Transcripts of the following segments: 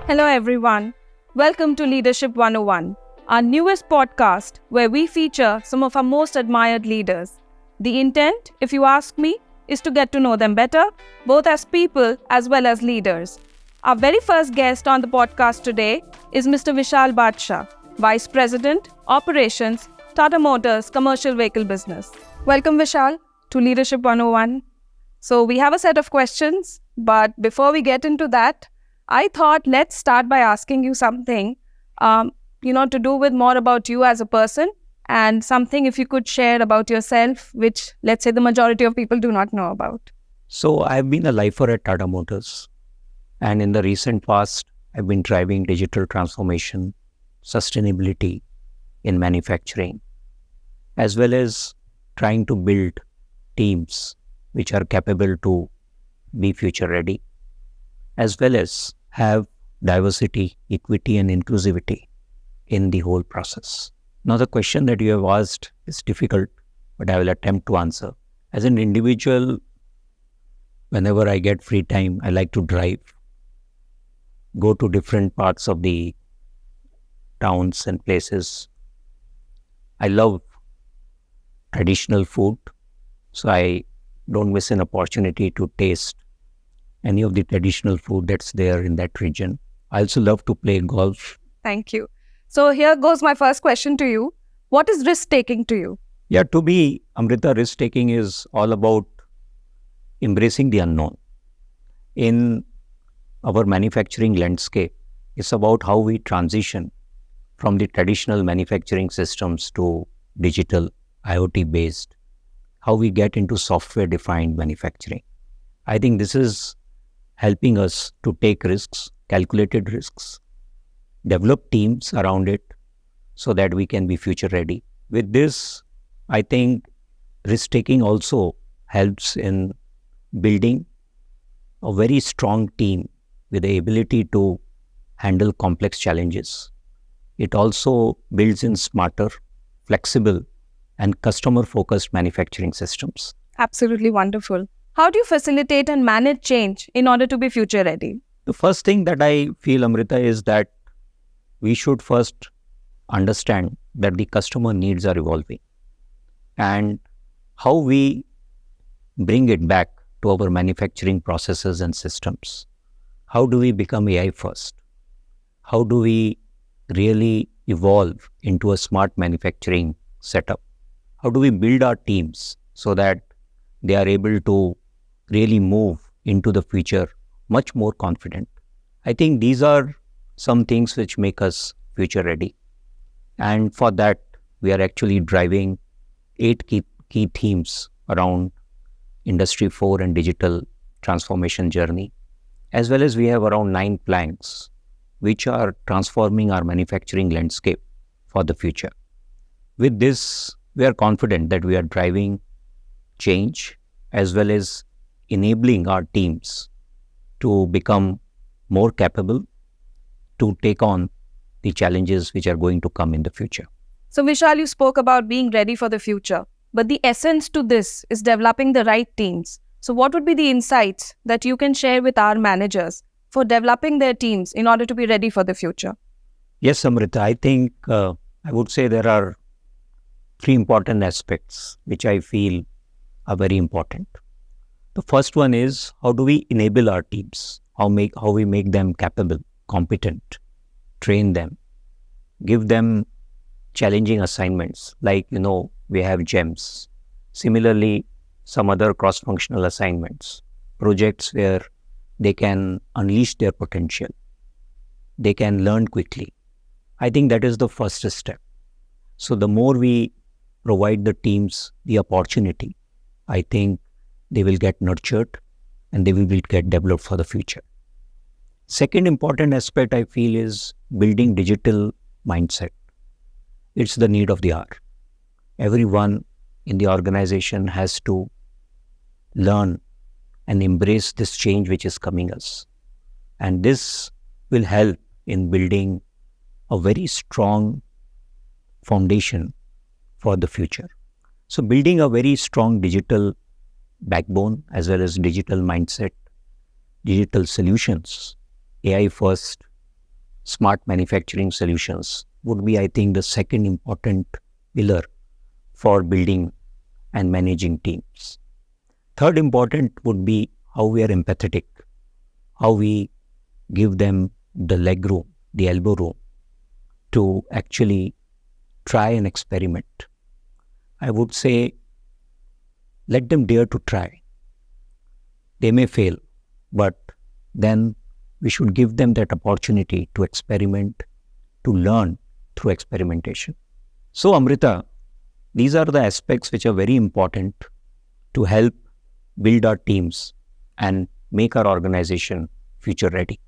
Hello everyone. Welcome to Leadership 101, our newest podcast where we feature some of our most admired leaders. The intent, if you ask me, is to get to know them better, both as people as well as leaders. Our very first guest on the podcast today is Mr. Vishal Badshah, Vice President, Operations, Tata Motors Commercial Vehicle Business. Welcome Vishal to Leadership 101. So we have a set of questions, but before we get into that, I thought let's start by asking you something, to do with more about you as a person and something if you could share about yourself, which let's say the majority of people do not know about. So I've been a lifer at Tata Motors, and in the recent past, I've been driving digital transformation, sustainability in manufacturing, as well as trying to build teams which are capable to be future ready, as well as have diversity, equity, and inclusivity in the whole process. Now, the question that you have asked is difficult, but I will attempt to answer. As an individual, whenever I get free time, I like to drive, go to different parts of the towns and places. I love traditional food, so I don't miss an opportunity to taste any of the traditional food that's there in that region. I also love to play golf. Thank you. So here goes my first question to you. What is risk-taking to you? Yeah, to me, Amrita, risk-taking is all about embracing the unknown. In our manufacturing landscape, it's about how we transition from the traditional manufacturing systems to digital, IoT-based, how we get into software-defined manufacturing. I think this is helping us to take risks, calculated risks, develop teams around it so that we can be future ready. With this, I think risk-taking also helps in building a very strong team with the ability to handle complex challenges. It also builds in smarter, flexible, and customer-focused manufacturing systems. Absolutely wonderful. How do you facilitate and manage change in order to be future ready? The first thing that I feel, Amrita, is that we should first understand that the customer needs are evolving and how we bring it back to our manufacturing processes and systems. How do we become AI first? How do we really evolve into a smart manufacturing setup? How do we build our teams so that they are able to really move into the future much more confident? I think these are some things which make us future ready. And for that, we are actually driving 8 key themes around Industry 4 and digital transformation journey, as well as we have around 9 planks which are transforming our manufacturing landscape for the future. With this, we are confident that we are driving change as well as enabling our teams to become more capable to take on the challenges which are going to come in the future. So Vishal, you spoke about being ready for the future, but the essence to this is developing the right teams. So what would be the insights that you can share with our managers for developing their teams in order to be ready for the future? Yes, Amrita, I think I would say there are 3 important aspects which I feel are very important. The first one is how do we enable our teams? How we make them capable, competent, train them, give them challenging assignments like, we have GEMS. Similarly, some other cross-functional assignments, projects where they can unleash their potential. They can learn quickly. I think that is the first step. So the more we provide the teams the opportunity, I think they will get nurtured and they will get developed for the future. Second important aspect I feel is building digital mindset. It's the need of the hour. Everyone in the organization has to learn and embrace this change which is coming us. And this will help in building a very strong foundation for the future. So building a very strong digital backbone as well as digital mindset, digital solutions, AI first, smart manufacturing solutions would be, I think, the second important pillar for building and managing teams. Third important would be how we are empathetic, how we give them the leg room, the elbow room to actually try and experiment. I would say let them dare to try. They may fail, but then we should give them that opportunity to experiment, to learn through experimentation. So, Amrita, these are the aspects which are very important to help build our teams and make our organization future ready.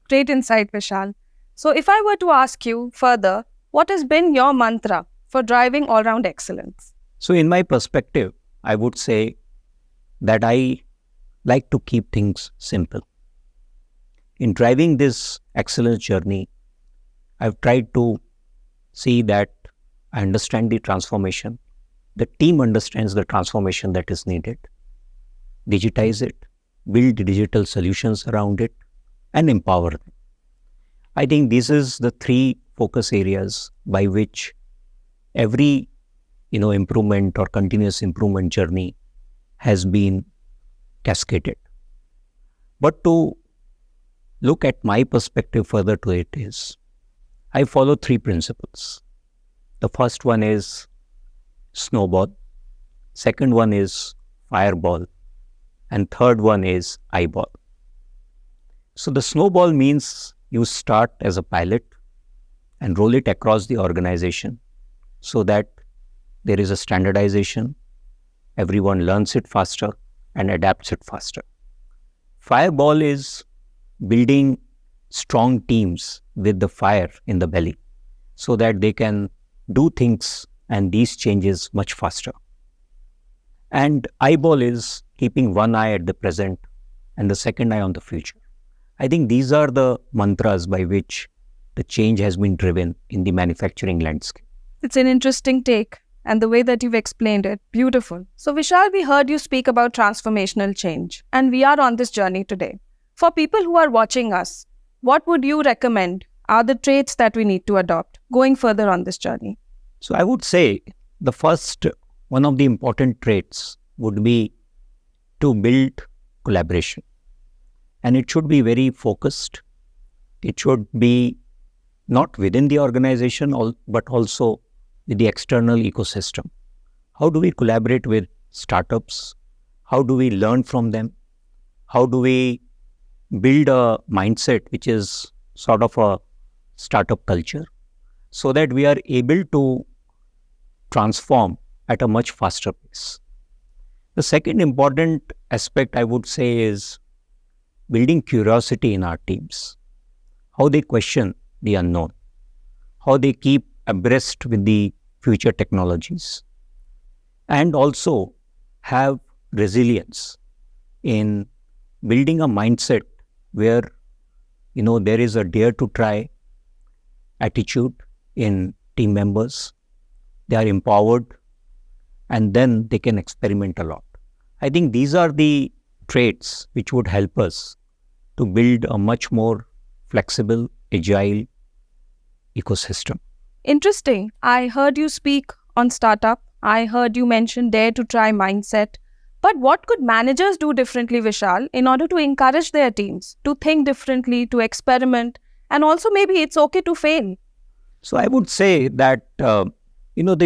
Great insight, Vishal. So, if I were to ask you further, what has been your mantra for driving all round excellence? So, in my perspective, I would say that I like to keep things simple. In driving this excellence journey, I've tried to see that I understand the transformation, the team understands the transformation that is needed, digitize it, build digital solutions around it, and empower them. I think this is the three focus areas by which every improvement or continuous improvement journey has been cascaded. But to look at my perspective further to it is, I follow three principles. The first one is snowball, second one is fireball, and third one is eyeball. So the snowball means you start as a pilot and roll it across the organization so that there is a standardization, everyone learns it faster and adapts it faster. Fireball is building strong teams with the fire in the belly so that they can do things and these changes much faster. And eyeball is keeping one eye at the present and the second eye on the future. I think these are the mantras by which the change has been driven in the manufacturing landscape. It's an interesting take, and the way that you've explained it, beautiful. So Vishal, we heard you speak about transformational change, and we are on this journey today. For people who are watching us, what would you recommend are the traits that we need to adopt going further on this journey? So I would say the first, one of the important traits would be to build collaboration. And it should be very focused. It should be not within the organization, but also with the external ecosystem. How do we collaborate with startups? How do we learn from them? How do we build a mindset which is sort of a startup culture so that we are able to transform at a much faster pace? The second important aspect I would say is building curiosity in our teams, how they question the unknown, how they keep abreast with the future technologies, and also have resilience in building a mindset where there is a dare to try attitude in team members. They are empowered and then they can experiment a lot. I think these are the traits which would help us to build a much more flexible, agile ecosystem. Interesting. I heard you speak on startup. I heard you mention dare to try mindset. But what could managers do differently, Vishal, in order to encourage their teams to think differently, to experiment, and also maybe it's okay to fail? So I would say that, the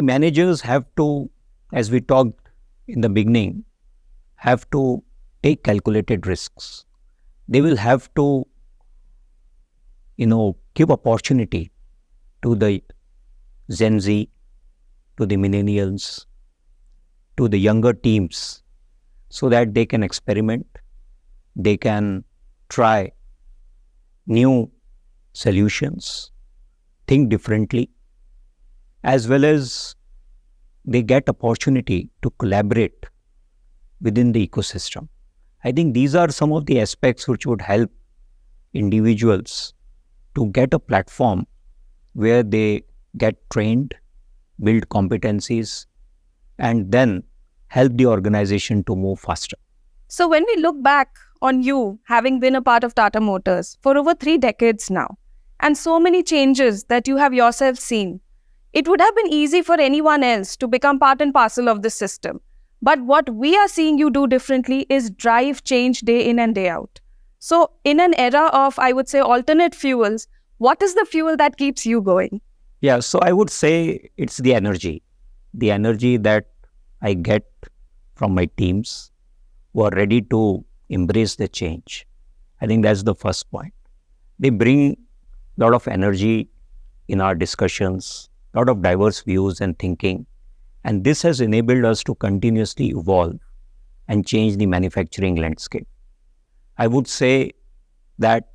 managers have to, as we talked in the beginning, have to take calculated risks. They will have to, give opportunity to the Gen Z, to the millennials, to the younger teams so that they can experiment, they can try new solutions, think differently, as well as they get opportunity to collaborate within the ecosystem. I think these are some of the aspects which would help individuals to get a platform where they get trained, build competencies, and then help the organization to move faster. So when we look back on you having been a part of Tata Motors for over 3 decades now, and so many changes that you have yourself seen. It would have been easy for anyone else to become part and parcel of this system. But what we are seeing you do differently is drive change day in and day out. So in an era of, I would say, alternate fuels, what is the fuel that keeps you going? Yeah, so I would say it's the energy that I get from my teams who are ready to embrace the change. I think that's the first point. They bring a lot of energy in our discussions, a lot of diverse views and thinking. And this has enabled us to continuously evolve and change the manufacturing landscape. I would say that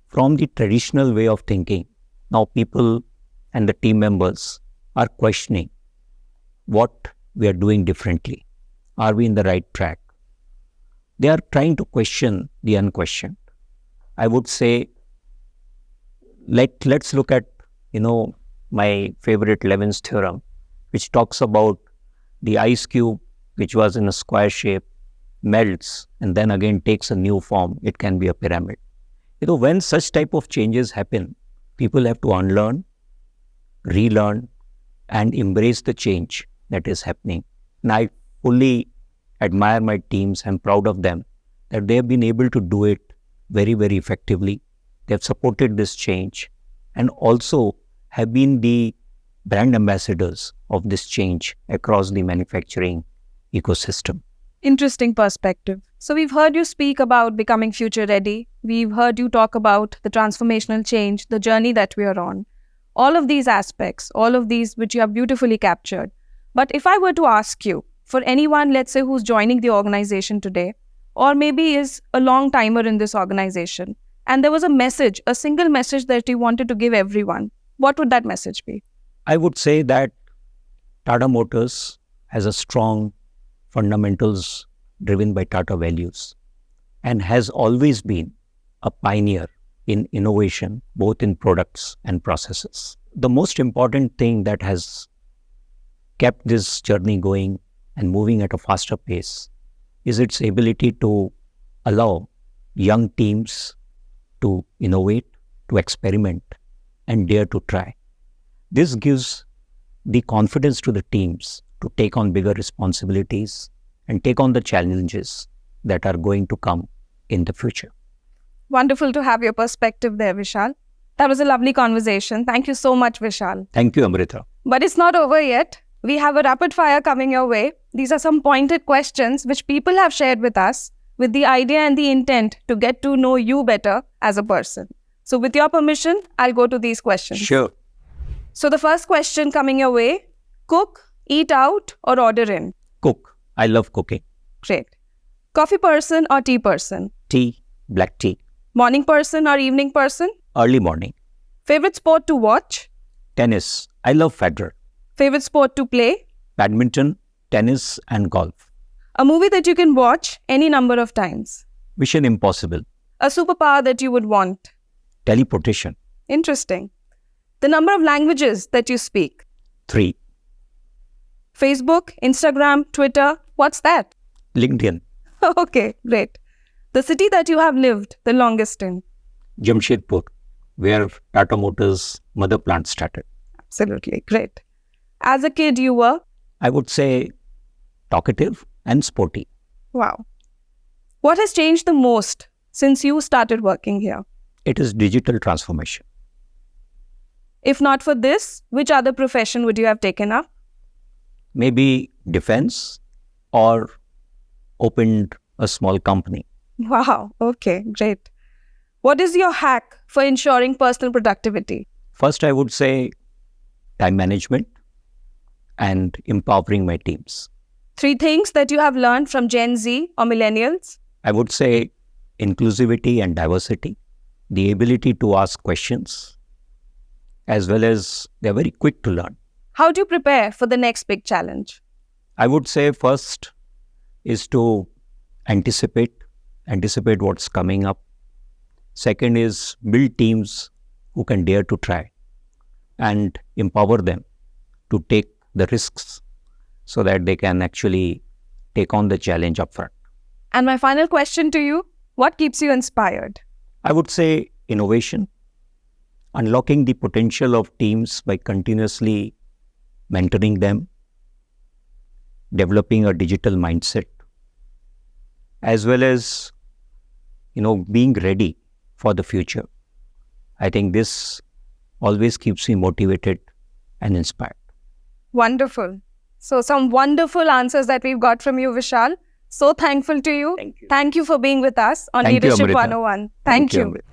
from the traditional way of thinking, now people and the team members are questioning what we are doing differently. Are we in the right track? They are trying to question the unquestioned. I would say, let's look at, my favorite Levin's theorem, which talks about the ice cube, which was in a square shape, melts and then again takes a new form. It can be a pyramid. When such type of changes happen, people have to unlearn, relearn, and embrace the change that is happening. And I fully admire my teams. I'm proud of them that they have been able to do it very, very effectively. They have supported this change and also have been the brand ambassadors of this change across the manufacturing ecosystem. Interesting perspective. So we've heard you speak about becoming future ready. We've heard you talk about the transformational change, the journey that we are on. All of these aspects, all of these which you have beautifully captured. But if I were to ask you, for anyone, let's say, who's joining the organization today, or maybe is a long timer in this organization, and there was a message, a single message that you wanted to give everyone, what would that message be? I would say that Tata Motors has a strong fundamentals driven by Tata values and has always been a pioneer in innovation, both in products and processes. The most important thing that has kept this journey going and moving at a faster pace is its ability to allow young teams to innovate, to experiment, and dare to try. This gives the confidence to the teams to take on bigger responsibilities and take on the challenges that are going to come in the future. Wonderful to have your perspective there, Vishal. That was a lovely conversation. Thank you so much, Vishal. Thank you, Amrita. But it's not over yet. We have a rapid fire coming your way. These are some pointed questions which people have shared with us with the idea and the intent to get to know you better as a person. So with your permission, I'll go to these questions. Sure. So the first question coming your way, cook, eat out or order in? Cook. I love cooking. Great. Coffee person or tea person? Tea, black tea. Morning person or evening person? Early morning. Favorite sport to watch? Tennis. I love Federer. Favorite sport to play? Badminton, tennis and golf. A movie that you can watch any number of times? Mission Impossible. A superpower that you would want? Teleportation. Interesting. The number of languages that you speak? 3. Facebook, Instagram, Twitter, what's that? LinkedIn. Okay, great. The city that you have lived the longest in? Jamshedpur, where Tata Motors' mother plant started. Absolutely, great. As a kid, you were? I would say talkative and sporty. Wow. What has changed the most since you started working here? It is digital transformation. If not for this, which other profession would you have taken up? Maybe defense or opened a small company. Wow, okay, great. What is your hack for ensuring personal productivity? First, I would say time management and empowering my teams. 3 things that you have learned from Gen Z or millennials? I would say inclusivity and diversity, the ability to ask questions, as well as they're very quick to learn. How do you prepare for the next big challenge? I would say first is to anticipate what's coming up. Second is build teams who can dare to try and empower them to take the risks so that they can actually take on the challenge upfront. And my final question to you, what keeps you inspired? I would say innovation unlocking the potential of teams by continuously mentoring them, developing a digital mindset, as well as, being ready for the future. I think this always keeps me motivated and inspired. Wonderful. So some wonderful answers that we've got from you, Vishal. So thankful to you. Thank you. Thank you for being with us on Thank you, Leadership Amrita. 101. Thank you. Amrita.